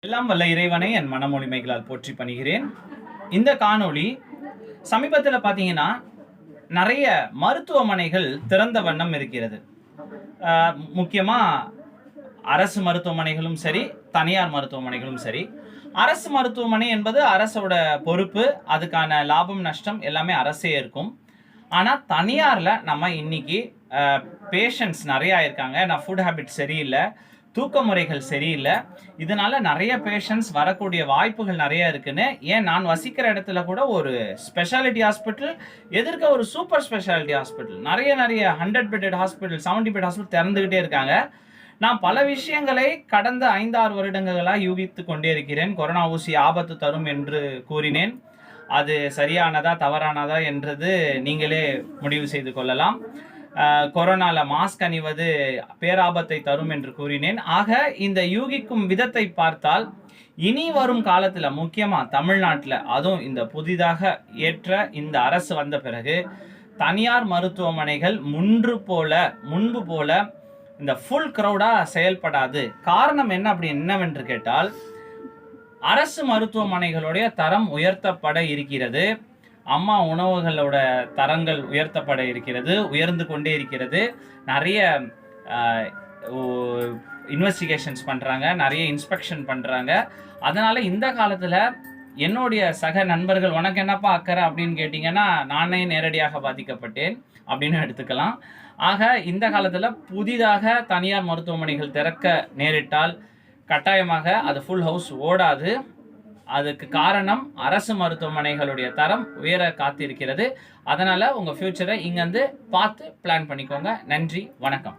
எல்லாம் வல்ல இறைவனை என் மனமொழிமைகளால் போற்றி பணிகிறேன். இந்த காணொளி சமீபத்தில் பார்த்தீங்கன்னா நிறைய மருத்துவமனைகள் திறந்த வண்ணம் இருக்கிறது. முக்கியமாக அரசு மருத்துவமனைகளும் சரி, தனியார் மருத்துவமனைகளும் சரி. அரசு மருத்துவமனை என்பது அரசோட பொறுப்பு, அதுக்கான லாபம் நஷ்டம் எல்லாமே அரசே இருக்கும். ஆனால் தனியாரில் நம்ம இன்னைக்கு பேஷண்ட்ஸ் நிறையா இருக்காங்க. ஃபுட் ஹேபிட் சரியில்லை, தூக்க முறைகள் சரியில்லை, இதனால நிறைய பேஷண்ட்ஸ் வரக்கூடிய வாய்ப்புகள் நிறைய இருக்குன்னு. ஏன் நான் வசிக்கிற இடத்துல கூட ஒரு ஸ்பெஷாலிட்டி ஹாஸ்பிட்டல் எதிர்க்க ஒரு சூப்பர் ஸ்பெஷாலிட்டி ஹாஸ்பிட்டல், நிறைய 100 பெட்டட் ஹாஸ்பிட்டல், 70 பெட் ஹாஸ்பிட்டல் திறந்துக்கிட்டே இருக்காங்க. நான் பல விஷயங்களை கடந்த 5-6 வருடங்களாக யூகித்து கொண்டே இருக்கிறேன். கொரோனா ஊசி ஆபத்து தரும் என்று கூறினேன். அது சரியானதா தவறானதா என்றது நீங்களே முடிவு செய்து கொள்ளலாம். கொரோனாவில் மாஸ்க் அணிவது பேராபத்தை தரும் என்று கூறினேன். ஆக இந்த யூகிக்கும் விதத்தை பார்த்தால் இனி வரும் காலத்தில், முக்கியமாக தமிழ்நாட்டில், அதுவும் இந்த புதிதாக ஏற்ற இந்த அரசு வந்த பிறகு தனியார் மருத்துவமனைகள் முன்பு போல இந்த ஃபுல் க்ரௌடாக செயல்படாது. காரணம் என்னவென்று கேட்டால், அரசு மருத்துவமனைகளுடைய தரம் உயர்த்தப்பட இருக்கிறது. அம்மா உணவுகளோட தரங்கள் உயர்த்தப்பட இருக்கிறது, உயர்ந்து கொண்டே இருக்கிறது. நிறைய இன்வெஸ்டிகேஷன்ஸ் பண்ணுறாங்க, நிறைய இன்ஸ்பெக்ஷன் பண்ணுறாங்க. அதனால் இந்த காலத்தில் என்னுடைய சக நண்பர்கள், உனக்கு என்னப்பா அக்கறை அப்படின்னு கேட்டிங்கன்னா, நானே நேரடியாக பாதிக்கப்பட்டேன் அப்படின்னு எடுத்துக்கலாம். ஆக இந்த காலத்தில் புதிதாக தனியார் மருத்துவமனைகள் திறக்க நேரிட்டால் கட்டாயமாக அது ஃபுல் ஹவுஸ் ஓடாது. அதுக்கு காரணம் அரசு மருத்துவமனைகளுடைய தரம் உயர காத்திருக்கிறது. அதனால் உங்கள் ஃப்யூச்சரை இங்கேருந்து பார்த்து பிளான் பண்ணிக்கோங்க. நன்றி, வணக்கம்.